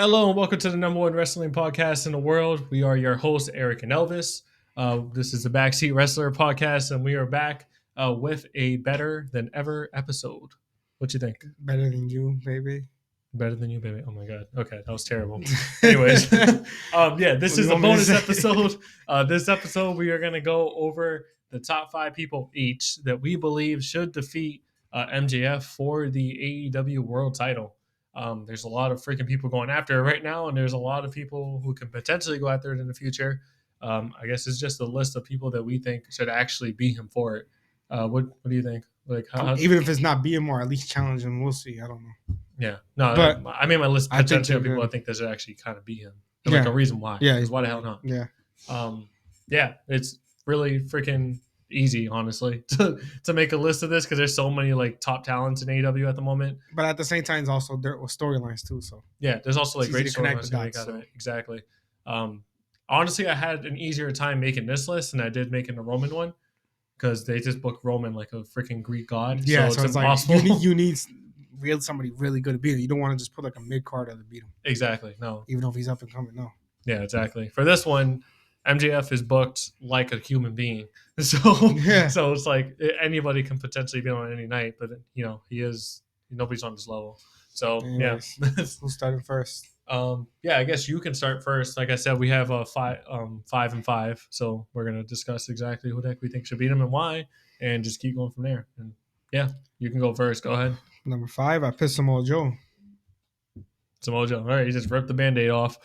Hello and welcome to the number one wrestling podcast in the world. We are your hosts, Eric and Elvis. This is the Backseat Wrestler podcast, and we are back with a better than ever episode. What you think? Better than you, baby. Better than you, baby. Oh my god. Okay, that was terrible. Anyways, this is a bonus episode. This episode, we are going to go over the top 5 people each that we believe should defeat MJF for the AEW World Title. There's a lot of freaking people going after it right now, and there's a lot of people who can potentially go after it in the future. I guess it's just a list of people that we think should actually beat him for it. What do you think? Like, even if it's not being more, at least challenge him. We'll see. I don't know. Yeah, no, but I made my list potentially of people I think that should actually kind of beat him. And like a reason why. Yeah, because why the hell not? Yeah. It's really freaking easy, honestly, to make a list of this because there's so many like top talents in AEW at the moment. But at the same time, also there were storylines too. So yeah, there's also like great storylines. Exactly. Honestly, I had an easier time making this list than I did making the Roman one because they just booked Roman like a freaking Greek god. Yeah, so it's impossible. Like you need somebody really good to beat him. You don't want to just put like a mid carder to beat him. Exactly. No. Even if he's up and coming, no. Yeah, exactly. For this one, MJF is booked like a human being. So it's like anybody can potentially be on any night, but nobody's on his level. So anyways, who's starting first? I guess you can start first. Like I said, we have 5 and 5. So we're gonna discuss exactly who the heck we think should beat him and why, and just keep going from there. And yeah, you can go first. Go ahead. Number 5, I put Samoa Joe. Samoa Joe. All right, you just ripped the Band-Aid off.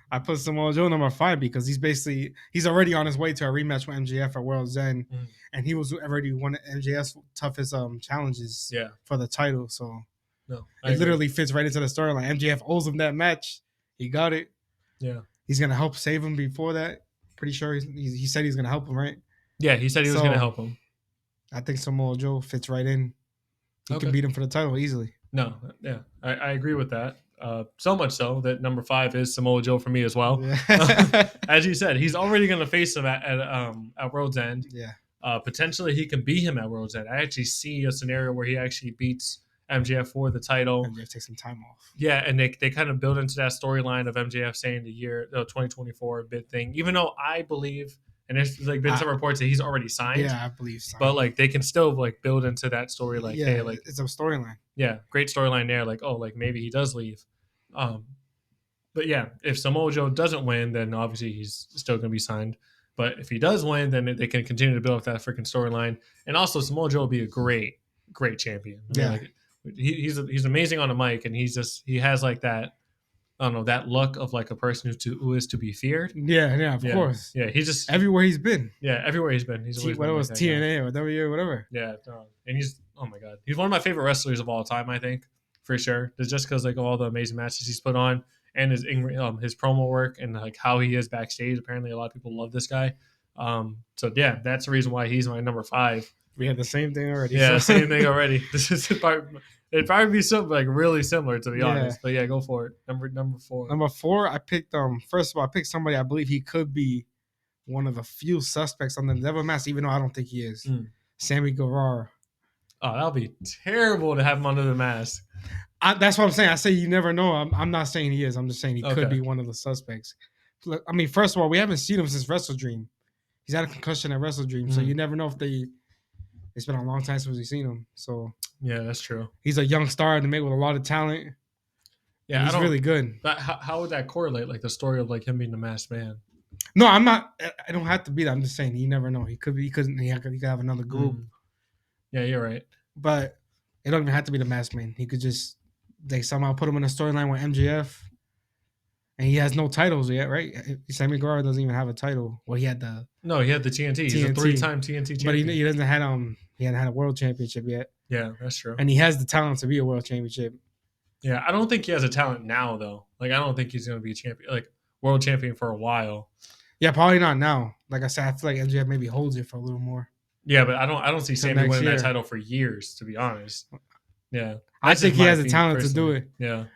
I put Samoa Joe number 5 because he's already on his way to a rematch with MJF at World's End, and he was already one of MJF's toughest challenges for the title. So it literally fits right into the storyline. MJF owes him that match. He got it. Yeah, he's gonna help save him before that. Pretty sure he said he's gonna help him, right? Yeah, he said he was gonna help him. I think Samoa Joe fits right in. He can beat him for the title easily. No, yeah, I agree with that. So much so that number 5 is Samoa Joe for me as well. Yeah. As you said, he's already going to face him at World's End. Yeah. Potentially, he can beat him at World's End. I actually see a scenario where he actually beats MJF for the title. MJF takes some time off. Yeah, and they kind of build into that storyline of MJF saying the 2024 bid thing. Even though I believe, and there's like been some reports that he's already signed. Yeah, I believe so. But like they can still like build into that story. Like, hey, like it's a storyline. Yeah, great storyline there. Like, oh, like maybe he does leave. But yeah, if Samoa Joe doesn't win, then obviously he's still going to be signed. But if he does win, then they can continue to build up that freaking storyline. And also, Samoa Joe will be a great champion. I mean, like, he's amazing on the mic, and he has like that. I don't know, that look of like a person who is to be feared. Yeah, of course. Yeah, he's just everywhere he's been. Yeah, everywhere he's been. He's whether it was TNA or WWE or whatever. Yeah, and he's oh my god, he's one of my favorite wrestlers of all time. I think for sure. It's just because like of all the amazing matches he's put on and his promo work and like how he is backstage. Apparently, a lot of people love this guy. So yeah, that's the reason why he's my number 5. We had the same thing already. Yeah, same thing already. This is it'd probably be something like really similar, to be honest. But yeah, go for it. Number 4. Number 4, I picked first of all, I picked somebody I believe he could be one of the few suspects on the Devil Mask, even though I don't think he is. Sammy Guevara. Oh, that'll be terrible to have him under the mask. That's what I'm saying. I say you never know. I'm not saying he is. I'm just saying he could be one of the suspects. I mean, first of all, we haven't seen him since Wrestle Dream. He's had a concussion at Wrestle Dream, so you never know if it's been a long time since we've seen him. So yeah, that's true. He's a young star in the mix with a lot of talent. Yeah, he's really good. But how would that correlate? Like the story of like him being the masked man? No, I'm not. I don't have to be that. I'm just saying you never know. He could be. He could have another group. Yeah, you're right. But it don't even have to be the masked man. He could just somehow put him in a storyline with MJF, and he has no titles yet, right? Sammy Guevara doesn't even have a title. Well, he had the TNT. He's a 3-time TNT champion, but he doesn't have he hadn't had a world championship yet. Yeah, that's true. And he has the talent to be a world championship. Yeah, I don't think he has a talent now though. Like I don't think he's going to be a champion, like world champion for a while. Yeah, probably not now. Like I said, I feel like MJF maybe holds it for a little more. Yeah, but I don't see Sammy winning that title for years, to be honest. Yeah, I think he has the talent to do it. Yeah,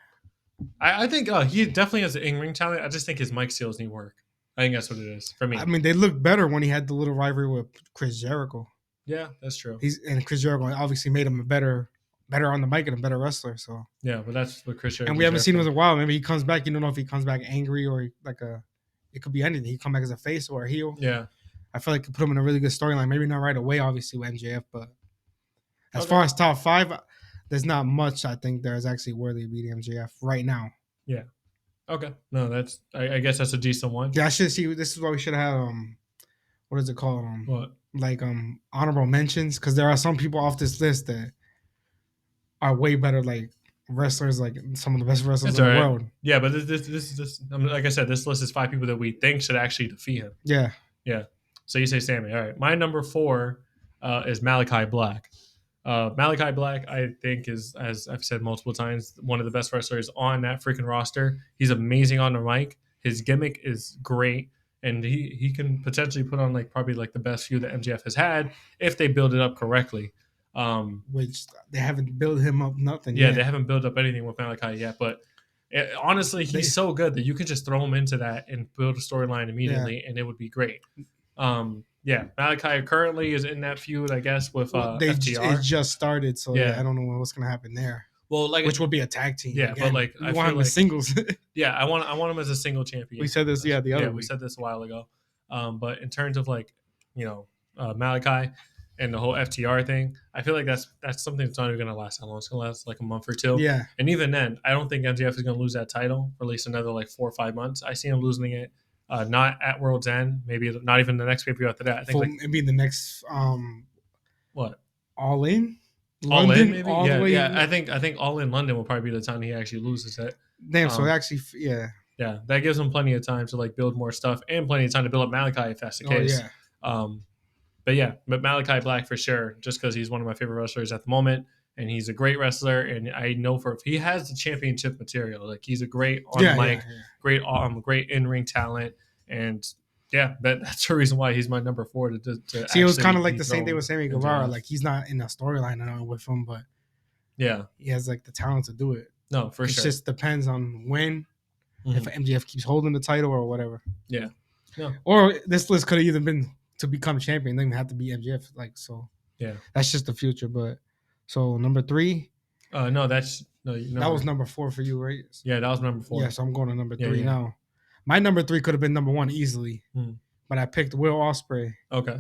I think he definitely has the in-ring talent. I just think his mic skills need work. I think that's what it is for me. I mean, they look better when he had the little rivalry with Chris Jericho. Yeah, that's true. And Chris Jericho obviously made him a better better on the mic and a better wrestler. So yeah, but that's what Chris Jericho. And we haven't seen him in a while. Maybe he comes back. You don't know if he comes back angry or like it could be anything. He come back as a face or a heel. Yeah, I feel like it could put him in a really good storyline. Maybe not right away, obviously with MJF, but as far as top 5, there's not much I think there is actually worthy of beating MJF right now. Yeah. Okay. No, that's I guess that's a decent one. Yeah, I should see. This is what we should have. What is it called? What? Like honorable mentions, because there are some people off this list that are way better, like wrestlers, like some of the best wrestlers in the world. Yeah, but this I mean, like I said, this list is 5 people that we think should actually defeat him. Yeah. Yeah. So you say Sammy. All right. My number 4 is Malachi Black. Malachi Black, I think, is, as I've said multiple times, one of the best wrestlers on that freaking roster. He's amazing on the mic. His gimmick is great, and he can potentially put on probably the best feud that MJF has had if they build it up correctly. Which they haven't built him up nothing. Yeah, yet. They haven't built up anything with Malachi yet, but honestly, he's so good that you can just throw him into that and build a storyline immediately, and it would be great. Yeah, Malachi currently is in that feud, I guess, with FTR. It just started, so yeah, I don't know what's gonna happen there. Well, which would be a tag team. Yeah, again. but I want him as singles. Yeah, I want him as a single champion. We said this, the other week. We said this a while ago. But in terms of Malachi and the whole FTR thing, I feel like that's something that's not even gonna last that long. It's gonna last a month or two. Yeah, and even then, I don't think MJF is gonna lose that title for at least another 4 or 5 months. I see him losing it. Not at World's End, maybe not even the next pay-per-view after that. I think maybe the next what? All In? London? All In, maybe? Yeah. I think All In London will probably be the time he actually loses it. Damn, so actually, yeah. Yeah, that gives him plenty of time to build more stuff and plenty of time to build up Malachi if that's the case. But Malachi Black for sure, just because he's one of my favorite wrestlers at the moment. And he's a great wrestler, and I know he has the championship material. He's a great on the mic, great in-ring talent, and that's the reason why he's my number 4. To see, it was kind of like the same thing with Sammy Guevara. He's not in a storyline with him, but yeah, he has the talent to do it. No, for sure. It just depends on when, if MJF keeps holding the title or whatever. Yeah, no. Or this list could have either been to become champion, then have to be MJF. So yeah, that's just the future, but. So number 3. No, that was number 4 for you, right? Yeah, that was number 4. Yeah, so I'm going to number 3 now. My number 3 could have been number 1 easily, but I picked Will Ospreay. Okay.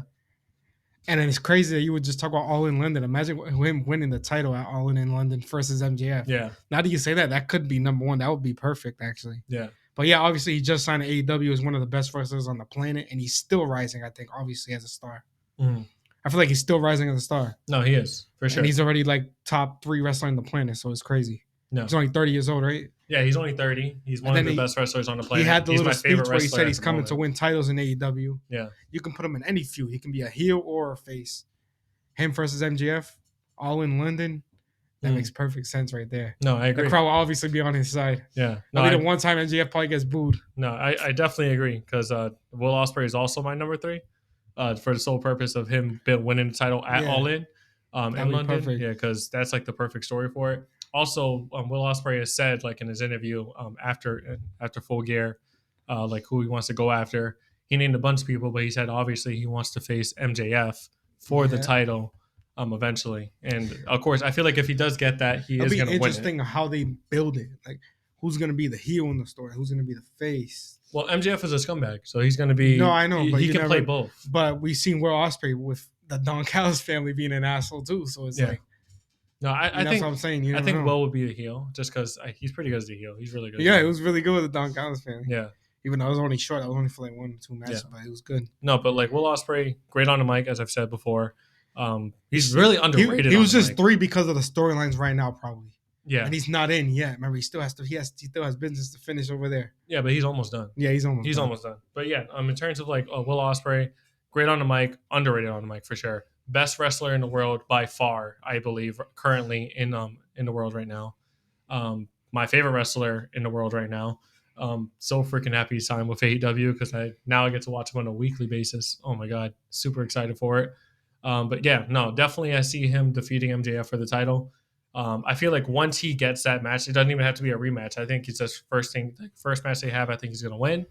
And then it's crazy that you would just talk about All In London. Imagine him winning the title at All In London versus MJF. Yeah. Now that you say that could be number 1. That would be perfect, actually. Yeah. But yeah, obviously he just signed to AEW as one of the best wrestlers on the planet, and he's still rising, I think, obviously as a star. I feel like he's still rising as a star. No, he is, for sure. And he's already top 3 wrestler on the planet, so it's crazy. No. He's only 30 years old, right? Yeah, he's only 30. He's one of the best wrestlers on the planet. He had the little speech where he said he's coming to win titles in AEW. Yeah. You can put him in any feud. He can be a heel or a face. Him versus MJF, All In London. That makes perfect sense right there. No, I agree. The crowd will obviously be on his side. Yeah. No, the one time MJF probably gets booed. No, I definitely agree, because Will Ospreay is also my number 3. For the sole purpose of him winning the title at All In in London. Perfect. Yeah, because that's the perfect story for it. Also, Will Ospreay has said in his interview after Full Gear, who he wants to go after. He named a bunch of people, but he said obviously he wants to face MJF for the title eventually. And of course, I feel like if he does get that, he is going to win it. Interesting how they build it. Who's going to be the heel in the story? Who's going to be the face? Well, MJF is a scumbag, so he's going to be. No, I know, but he can play both. But we've seen Will Ospreay with the Don Callis family being an asshole too, so it's No, I think that's what I'm saying. I think Will would be a heel just because he's pretty good as a heel. He's really good. Yeah, it was really good with the Don Callis family. Yeah, even though it was only short, I was only for 1 or 2 matches, but it was good. No, but Will Ospreay, great on the mic, as I've said before. He's really underrated. He was just 3 because of the storylines right now, probably. Yeah, and he's not in yet. Remember, he still has business to finish over there. Yeah, but he's almost done. Yeah, he's almost done. But yeah, in terms of Will Ospreay, great on the mic, underrated on the mic for sure. Best wrestler in the world by far, I believe, currently in the world right now. My favorite wrestler in the world right now. So freaking happy to sign with AEW because I get to watch him on a weekly basis. Oh my god, super excited for it. But yeah, no, definitely I see him defeating MJF for the title. I feel like once he gets that match, it doesn't even have to be a rematch. I think it's just first match they have. I think he's going to win.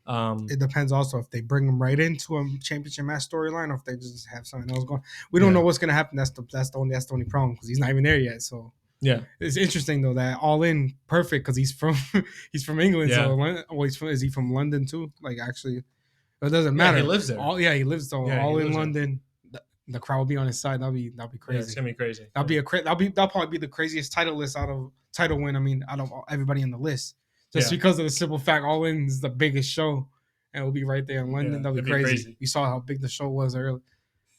It depends also if they bring him right into a championship match storyline or if they just have something else going. We don't know what's gonna happen. That's the only problem because he's not even there yet. So yeah, it's interesting though that All In perfect because he's from England. Yeah. So is he from London too? Like actually, it doesn't matter. He lives there. He lives so Yeah, All he In lives London. The crowd will be on his side. That'll be crazy. Yeah, it's gonna be crazy. That'll probably be the craziest title win. I mean, out of everybody on the list, just because of the simple fact All In is the biggest show, and it'll be right there in London. Yeah, That'll be crazy. We saw how big the show was early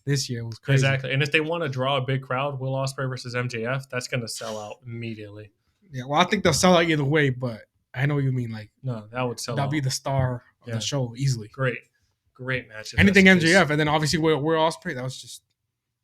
this year. It was crazy. Exactly. And if they want to draw a big crowd, Will Ospreay versus MJF, that's gonna sell out immediately. Yeah, well, I think they'll sell out either way, but I know what you mean. Like, no, that would sell. That'll be the star of the show easily. Great match. Anything MJF, and then obviously Will Ospreay. That was just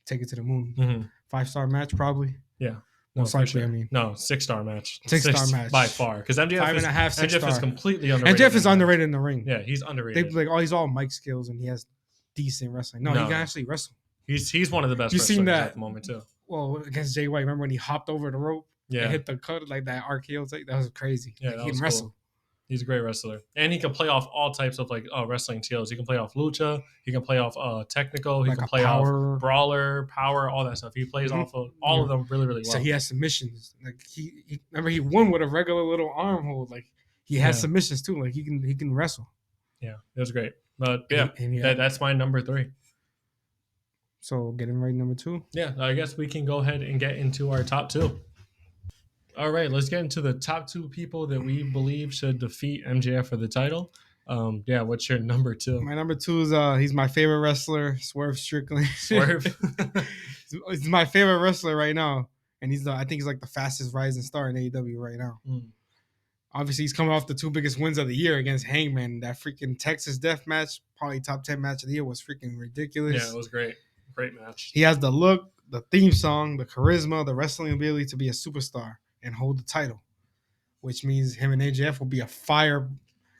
take it to the moon. Mm-hmm. 5-star match, probably. Yeah. Most likely, sure. I mean. No, 6-star match. 6-star match. By far. Because MJF 5.5, 6 MJF is completely underrated. MJF is underrated in the ring. Yeah, he's underrated. They'd be like, he's all mic skills and he has decent wrestling. No, he can actually wrestle. He's one of the best wrestlers at the moment, too. Well, against Jay White, remember when he hopped over the rope? Yeah. And hit the cut, like that RKO? That was crazy. Yeah, he can wrestle. Cool. He's a great wrestler. And he can play off all types of wrestling skills. He can play off lucha. He can play off technical. He can play off brawler, power, all that stuff. He plays off of all of them really, really well. So he has submissions. Like he remember he won with a regular little arm hold. Like he has submissions too. Like he can wrestle. Yeah, it was great. But that's my number 3. So getting right number 2. Yeah, I guess we can go ahead and get into our top 2. All right, let's get into the top 2 people that we believe should defeat MJF for the title. What's your number 2? My number 2 is he's my favorite wrestler, Swerve Strickland. Swerve. He's my favorite wrestler right now, and I think he's like the fastest rising star in AEW right now. Obviously, he's coming off the 2 biggest wins of the year against Hangman. That freaking Texas Death match, probably top 10 match of the year, was freaking ridiculous. Yeah, it was great. Great match. He has the look, the theme song, the charisma, the wrestling ability to be a superstar and hold the title, which means him and AJF will be a fire.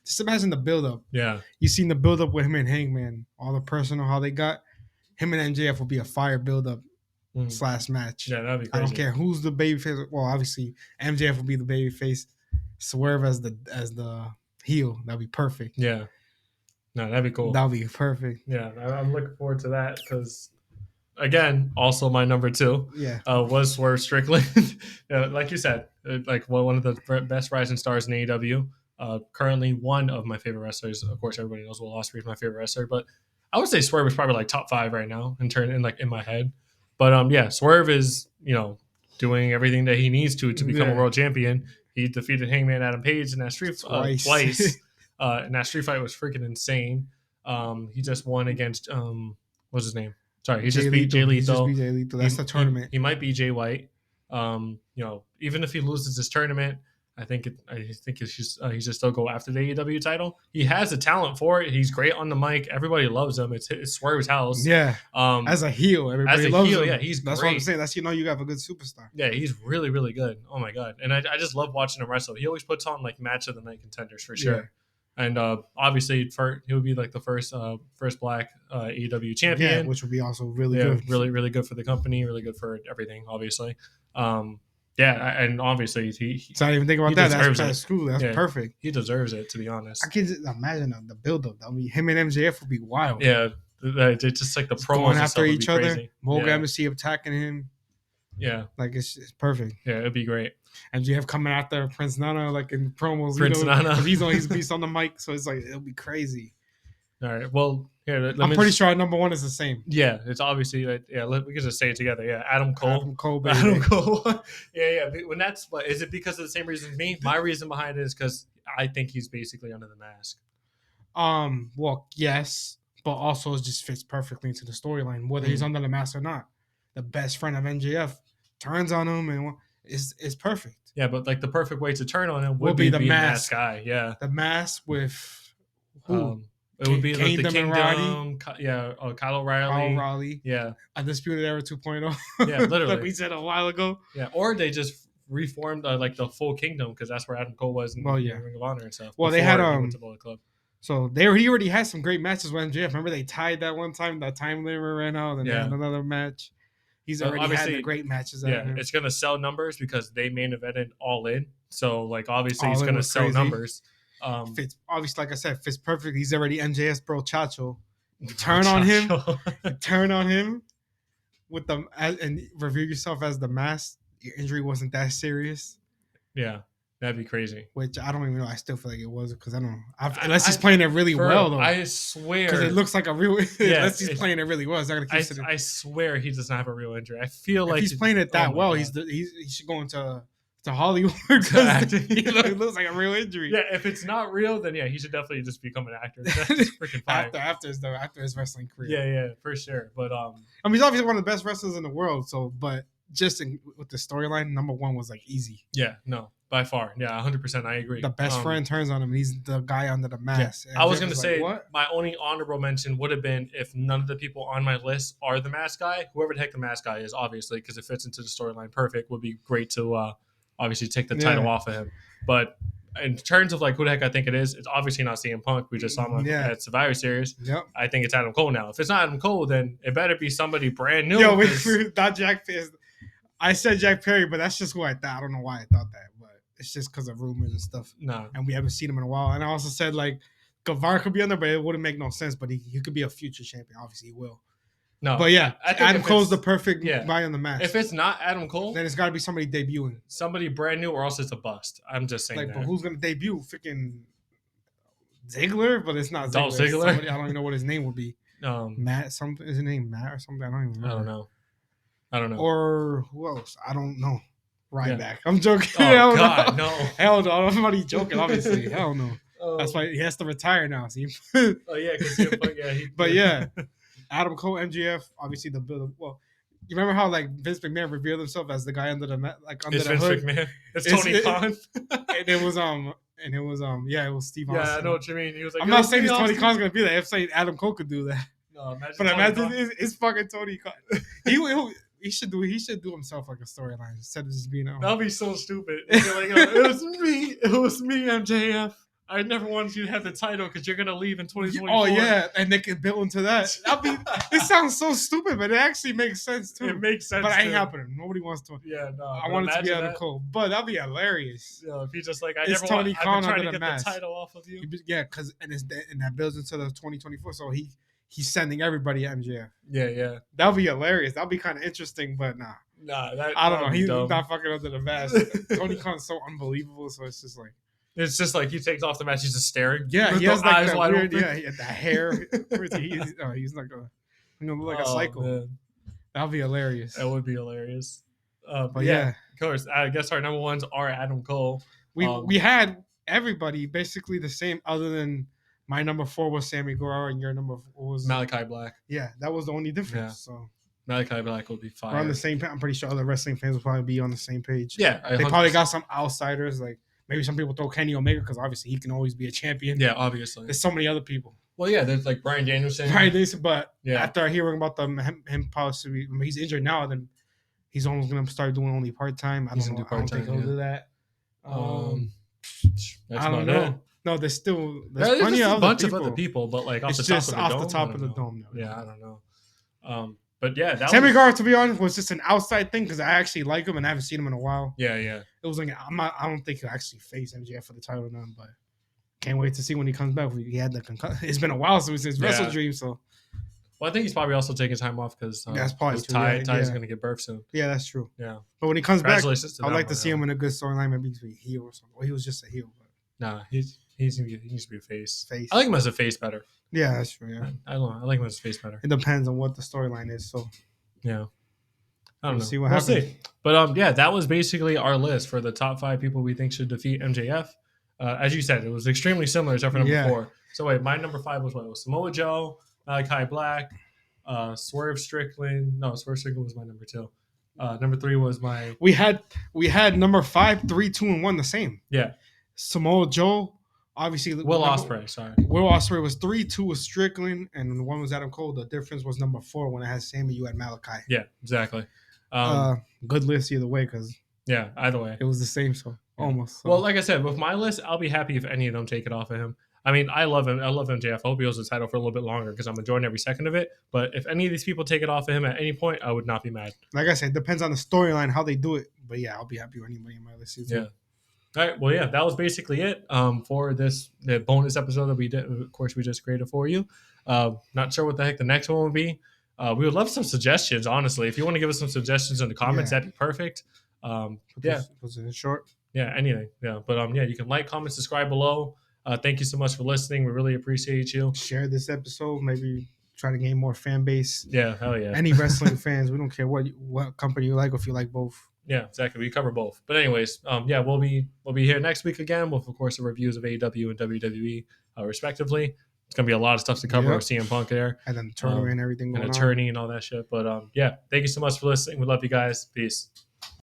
Just imagine the build-up. Yeah. You seen the build-up with him and Hangman, all the personal, how they got. Him and MJF will be a fire build-up / match. Yeah, that'd be crazy. I don't care who's the babyface. Well, obviously, MJF will be the babyface. Swerve as the heel. That'd be perfect. Yeah. No, that'd be cool. That'd be perfect. Yeah, I'm looking forward to that because, again, also my number 2 was Swerve Strickland. Like you said, one of the best rising stars in AEW. Currently one of my favorite wrestlers. Of course, everybody knows Will Ospreay is my favorite wrestler, but I would say Swerve is probably top 5 right now in my head. But Swerve is doing everything that he needs to become a world champion. He defeated Hangman Adam Page in that street twice. And that street fight was freaking insane. He just won against what's his name? Sorry, he just beat Jay Lethal. That's the tournament. He might be Jay White. Even if he loses this tournament, I think he should still go after the AEW title. He has the talent for it. He's great on the mic. Everybody loves him. It's Swerve's house. Yeah. As a heel, everybody loves him. Yeah, he's That's great. What I'm saying. That's you have a good superstar. Yeah, he's really, really good. Oh my god. And I just love watching him wrestle. He always puts on match of the night contenders for sure. Yeah. And obviously he would be the first black AEW champion. Yeah, which would be also really good. Really, really good for the company, really good for everything, obviously. And obviously so I didn't even think about that. That's cool. That's perfect. He deserves it, to be honest. I can just imagine the build-up. I mean, him and MJF would be wild. Yeah, it's just the promos going after each other. Crazy. Mogul Embassy attacking him. Yeah, it's perfect. Yeah, it'd be great. MJF coming after Prince Nana in promos. Nana, he's always beast on the mic, so it's it'll be crazy. All right. Well, I'm pretty sure our number 1 is the same. Yeah, it's obviously we can just say it together. Yeah, Adam Cole. Baby. Adam Cole. yeah. When is it because of the same reason as me? My reason behind it is because I think he's basically under the mask. Well, yes, but also it just fits perfectly into the storyline, whether he's under the mask or not. The best friend of MJF turns on him and it's perfect. Yeah, but the perfect way to turn on him would be the mask guy. Yeah, the mask with who? It would be the Kingdom, Kyle O'Reilly. Kyle O'Reilly. Yeah. Undisputed Era 2.0. Yeah, literally. Like we said a while ago. Yeah, or they just reformed the full Kingdom because that's where Adam Cole was in Ring of Honor and stuff. Well, they had Club. So he already had some great matches with MJF. Remember they tied that one time, that time limit ran out, and they had another match. He's already had the great matches. It's gonna sell numbers because they main evented All In. So obviously he's gonna sell numbers. Fits obviously, like I said, fits perfect. He's already MJF's bro Chacho. Turn on him with the and review yourself as the mask. Your injury wasn't that serious. Yeah, that'd be crazy. Which I don't even know. I still feel like it was because I don't know. Unless he's playing it really well, though. I swear. Because it looks like a real. Yeah, unless he's playing it really well, it's not gonna keep sitting. I swear he doesn't have a real injury. I feel like he's playing it that well. He should go into Hollywood because he looks like a real injury. Yeah, if it's not real, then yeah, he should definitely just become an actor. That's freaking fire. after his wrestling career. Yeah, for sure. But I mean, he's obviously one of the best wrestlers in the world. So, but just with the storyline, number one was like easy. Yeah, no, by far. Yeah, 100%. I agree. The best friend turns on him. He's the guy under the mask. Yeah. I was gonna say my only honorable mention would have been if none of the people on my list are the mask guy. Whoever the heck the mask guy is, obviously, because it fits into the storyline perfect. Would be great to obviously take the title off of him. But in terms of like who the heck I think it is, it's obviously not CM Punk. We just saw him at Survivor Series. Yep. I think it's Adam Cole now. If it's not Adam Cole, then it better be somebody brand new. Yo, not Jack Perry. I said Jack Perry, but that's just who I thought. I don't know why I thought that, but it's just because of rumors and stuff. No. And we haven't seen him in a while. And I also said like Guevara could be under, but it wouldn't make no sense. But he could be a future champion. Obviously, he will. No, but yeah, Adam Cole's the perfect guy on the match. If it's not Adam Cole, then it's got to be somebody debuting, somebody brand new, or else it's a bust. I'm just saying. But who's gonna debut? Freaking Ziggler, but it's not Ziggler. Ziggler. I don't even know what his name would be. Matt something. Is his name Matt or something? I don't even remember. I don't know. Or who else? I don't know. Ryback. Yeah. I'm joking. Oh God, no. Hell no. I'm not joking. Obviously, hell no. That's why he has to retire now. See. Oh yeah, because but yeah. Adam Cole, MJF, obviously the build. Well, you remember how like Vince McMahon revealed himself as the guy under the Vince hood? McMahon. It's Tony Khan. And it was Steve Austin. Yeah, I know what you mean. He was like, I'm not saying Tony Khan's gonna be that. I'm saying Adam Cole could do that. No, imagine it's fucking Tony Khan. He should do himself like a storyline instead of just being. That'll be so stupid. It was me, MJF. I never wanted you to have the title because you're gonna leave in 2024. Oh yeah, and they can build into that. It sounds so stupid, but it actually makes sense too. It makes sense, but it ain't happening. Nobody wants to. Yeah, no. I want it to be Adam Cole, but that'd be hilarious. Yeah, if he's just like, I've been trying to get the title off of you. Yeah, because and that builds into the 2024. So he's sending everybody at MJF. Yeah. That'd be hilarious. That'd be kind of interesting, but nah. I don't know. He's not fucking under the mask. Tony Khan's so unbelievable, so it's just like. It's just like he takes off the mask. He's just staring. Yeah, he has like eyes that wide weird. Open. Yeah, he had the hair. He's like look like a cycle. Man. That'd be hilarious. That would be hilarious. But yeah, of course. I guess our number ones are Adam Cole. We had everybody basically the same, other than my number 4 was Sammy Guevara and your number 4 was Malachi Black. Yeah, that was the only difference. Yeah. So Malachi Black will be fine. We're on the same page. I'm pretty sure other wrestling fans will probably be on the same page. Yeah, they probably got some outsiders like. Maybe some people throw Kenny Omega because obviously he can always be a champion. Yeah, obviously. There's so many other people. Well, yeah, there's like Bryan Danielson. But after hearing about him possibly, he's injured now, then he's almost going to start doing only part-time. I don't think he'll do that. That's I don't know. No, there's plenty of other people, but like off the top of the dome. Yeah, I don't know. But yeah, Sammy Guevara, to be honest, was just an outside thing because I actually like him and I haven't seen him in a while. Yeah. It was like I don't think he'll actually face MJF for the title now, but can't wait to see when he comes back. He had the concussion. It's been a while since his wrestle dream, so. Well, I think he's probably also taking time off because that's probably true. Ty's going to give birth soon. Yeah, that's true. Yeah, but when he comes back, I'd like to see him in a good storyline. Maybe he's a heel or something. Well, he was just a heel. But. Nah, he needs to be a face. I like him as a face better. Yeah, that's true. Yeah, I like him as a face better. It depends on what the storyline is. So. Yeah. I don't know. See what happens. We'll see. But that was basically our list for the top 5 people we think should defeat MJF. As you said, it was extremely similar except for number 4. So wait, my number 5 was what? It was Samoa Joe, Malachi Black, Swerve Strickland. No, Swerve Strickland was my number 2. Number 3 was my. We had number 5, 3, 2, and 1 the same. Yeah. Samoa Joe. Obviously, Will Ospreay. Sorry, Will Ospreay was 3, 2 was Strickland, and 1 was Adam Cole. The difference was number 4 when I had Sammy. You had Malachi. Yeah, exactly. Good list either way, because either way, it was the same. So almost. So. Well, like I said, with my list, I'll be happy if any of them take it off of him. I mean, I love him. I love MJF. I hope he holds the title for a little bit longer because I'm enjoying every second of it. But if any of these people take it off of him at any point, I would not be mad. Like I said, it depends on the storyline how they do it. But yeah, I'll be happy with anybody in my list. Yeah. All right. Well, yeah, that was basically it for the bonus episode that we did. Of course, we just created for you. Not sure what the heck the next one would be. We would love some suggestions, honestly. If you want to give us some suggestions in the comments, that'd be perfect. Was it short? Yeah, anything. Yeah, but you can like, comment, subscribe below. Thank you so much for listening. We really appreciate you. Share this episode. Maybe try to gain more fan base. Yeah, hell yeah. Any wrestling fans, we don't care what company you like, or if you like both. Yeah, exactly. We cover both. But anyways, we'll be here next week again with, of course, the reviews of AEW and WWE, respectively. It's gonna be a lot of stuff to cover with CM Punk there, and then the tournament and everything, and attorney and all that shit. But thank you so much for listening. We love you guys. Peace.